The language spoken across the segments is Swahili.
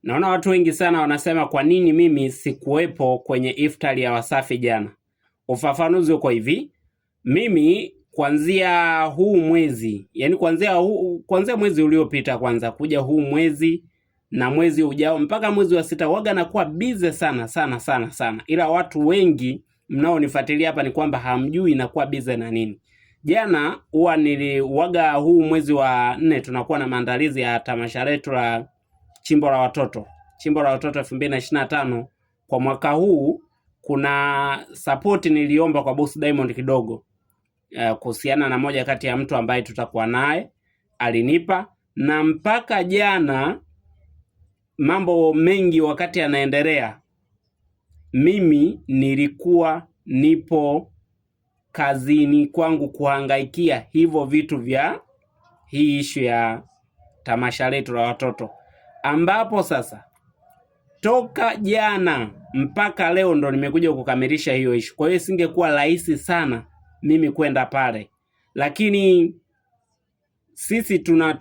Naona watu wengi sana wanasema kwa nini mimi sikuwepo kwenye iftari ya Wasafi jana. Ufafanuzi uko hivi. Mimi kuanzia huu mwezi, yani kuanzia mwezi uliopita kwanza kuja huu mwezi na mwezi ujao mpaka mwezi wa 6 waga nakuwa busy sana. Ila watu wengi mnaonifuatilia hapa ni kwamba hamjui nakuwa busy na nini. Jana huwa niliwaga huu mwezi wa 4 tunakuwa na maandalizi ya tamasha letu la Chimbo la Watoto 2025. Kwa mwaka huu kuna support niliomba kwa Boss Diamond kidogo kuhusiana na moja kati ya mtu ambaye tutakuwa naye, alinipa, na mpaka jana mambo mengi wakati yanaendelea, mimi nilikuwa nipo kazini kwangu kuhangaikia hivyo vitu vya hii issue ya tamasha letu la watoto, ambapo sasa toka jana mpaka leo ndo nimekuja kukamilisha hiyo issue. Kwa hiyo singekuwa rahisi sana mimi kwenda pale, lakini sisi tuna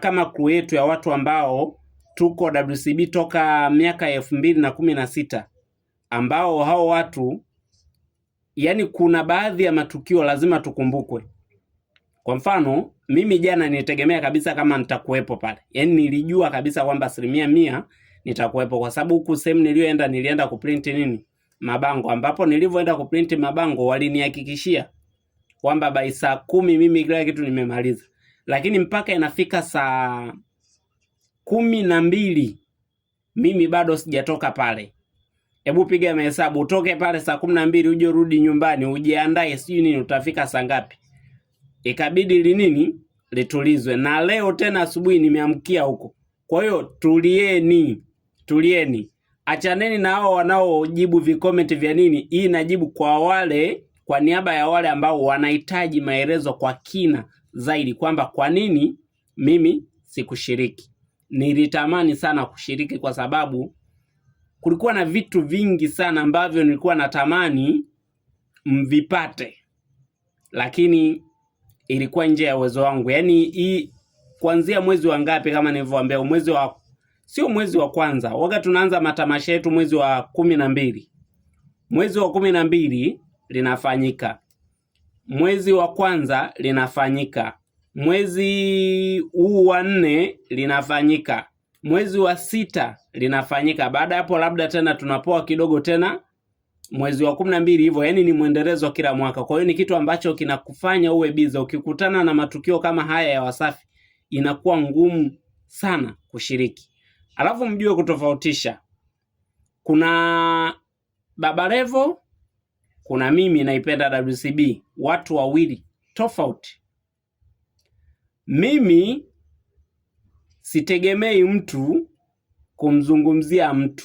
kama crew yetu ya watu ambao tuko WCB toka miaka ya 2016, ambao hao watu yani kuna baadhi ya matukio lazima tukumbukwe. Kwa mfano mimi jana nilitegemea kabisa kama nitakuwepo pale, yani nilijua kabisa kwamba 100% nitakuwepo, kwa sababu huku sehemu nilienda kuprint mabango, ambapo nilivyoenda kuprint mabango walinihakikishia kwamba by saa 10 mimi kila kitu nimemaliza, lakini mpaka inafika saa 12 mimi bado sijatoka pale. Hebu piga mahesabu, utoke pale saa 12 uje rudi nyumbani ujiandae sijui nini, utafika saa ngapi? Ikabidi litulizwe, na leo tena asubuhi nimeamkia huko. Kwa hiyo tulieni, achaneni na hao wanaojibu vicomment vya nini. Hii najibu kwa niaba ya wale ambao wanahitaji maelezo kwa kina zaidi kwamba kwa nini mimi sikushiriki. Nilitamani sana kushiriki kwa sababu kulikuwa na vitu vingi sana ambavyo nilikuwa natamani mvipate, lakini ilikuwa nje ya uwezo wangu. Yani hii kuanzia mwezi wa ngapi, kama nilivyowaambia, sio mwezi wa kwanza, waga tunaanza matamasha yetu mwezi wa 12. Mwezi wa 12 linafanyika, mwezi wa kwanza linafanyika, mwezi huu wa 4 linafanyika, mwezi wa 6 linafanyika. Baada hapo labda tena tunapoa kidogo tena mwezi wa 12 hivyo, yani ni mwendelezo kila mwaka. Kwa hiyo ni kitu ambacho kinakufanya uwe busy. Ukikutana na matukio kama haya ya Wasafi inakuwa ngumu sana kushiriki. Alafu mjue kutofautisha, kuna Baba Levo, kuna mimi naipenda WCB, watu wawili tofauti. Mimi sitegemei mtu kumzungumzia mtu,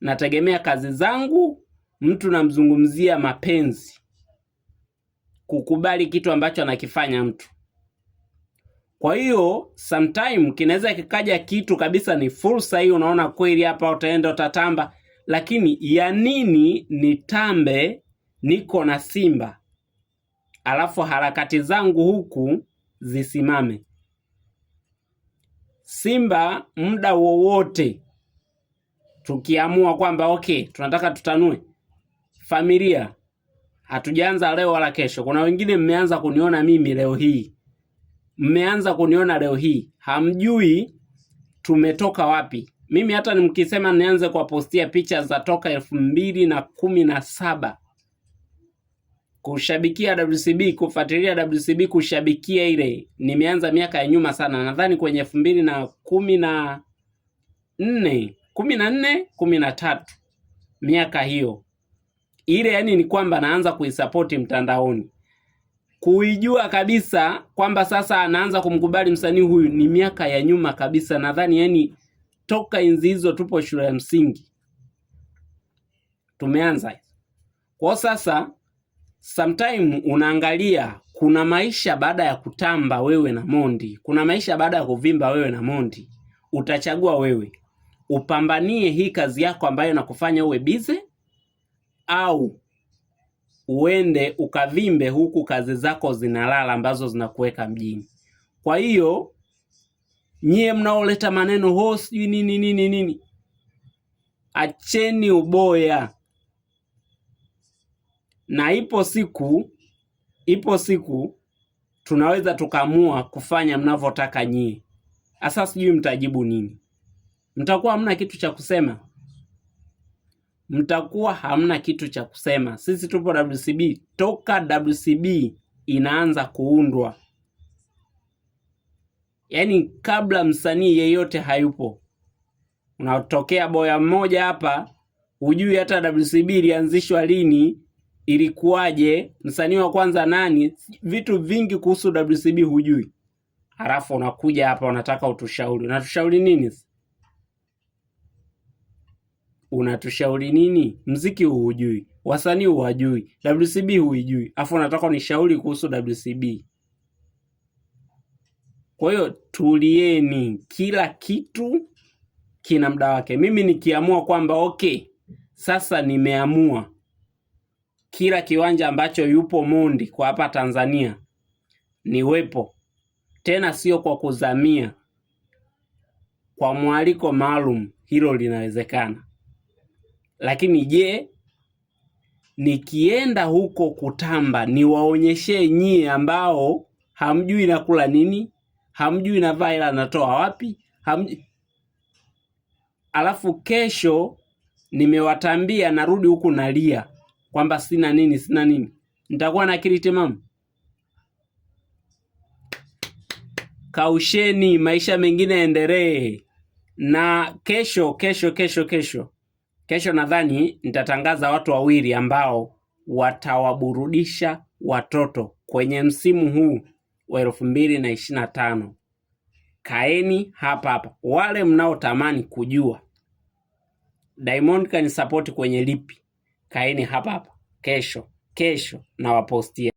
nategemea kazi zangu. Mtu namzungumzia mapenzi, kukubali kitu ambacho anakifanya mtu. Kwa hiyo sometime kinaweza kikaja kitu kabisa ni fursa hii, unaona kweli hapa utaenda utatamba, lakini ya nini nitambe niko na Simba alafu harakati zangu huku zisimame? Simba muda wowote tukiamua kwamba okay tunataka tutanue familia, hatujaanza leo wala kesho. Kuna wengine mmeanza kuniona mimi leo hii, hamjui tumetoka wapi. Mimi hata nimkisema nianze kuwapostia picha za toka 2017 kushabikia WCB, kufuatilia WCB, kushabikia ile, nimeanza miaka ya nyuma sana, nadhani kwenye 2014 13 miaka hiyo ile. Yani ni kwamba naanza kuisupport mtandaoni, kuijua kabisa kwamba sasa anaanza kumkubali msanii huyu ni miaka ya nyuma kabisa, nadhani yani toka enzi hizo tupo shule ya msingi tumeanza. Kwa sasa sometime unaangalia kuna maisha baada ya kutamba wewe na Mondi, kuna maisha baada ya kuvimba wewe na Mondi. Utachagua wewe upambanie hii kazi yako ambayo inakufanya uwe busy, au uende ukavimbe huku kazi zako zinalala ambazo zinakuweka mjini. Kwa hiyo Nyie mnaoleta maneno sijui nini. Acheni uboya. Na ipo siku tunaweza tukamua kufanya mnavyotaka nyie. Asa sijui mtajibu nini. Mtakuwa hamna kitu cha kusema. Sisi tupo WCB. Toka WCB inaanza kuundwa. Yaani kabla msanii yeyote hayupo. Unatokea boya mmoja hapa, hujui hata WCB ilianzishwa lini, ilikuwaje, msanii wa kwanza nani, vitu vingi kuhusu WCB hujui. Halafu unakuja hapa unataka utushauri. Unatushauri nini? Muziki hujui, wasanii hujui, WCB hujui. Alafu unataka unishauri kuhusu WCB. Kwa hiyo tulieni, kila kitu kina muda wake. Mimi nikiamua kwamba sasa nimeamua kila kiwanja ambacho yupo Mondi kwa hapa Tanzania niwepo, tena sio kwa kuzamia, kwa mwaliko maalum, hilo linawezekana. Lakini je, nikienda huko kutamba niwaonyeshe nyie ambao hamjui nakula nini, hamjui na vaila natoa wapi, alafu kesho nimewatambia narudi huku nalia kwamba sina nini, nitakuwa na akili timamu? Kausheni, maisha mengine endelee. Na kesho nadhani nitatangaza watu wawili ambao watawaburudisha watoto kwenye msimu huu wa 2025. Kaeni hapa. Wale mnaotamani kujua Diamond kanisupport kwenye lipi, kaeni hapa. Kesho na wapostia.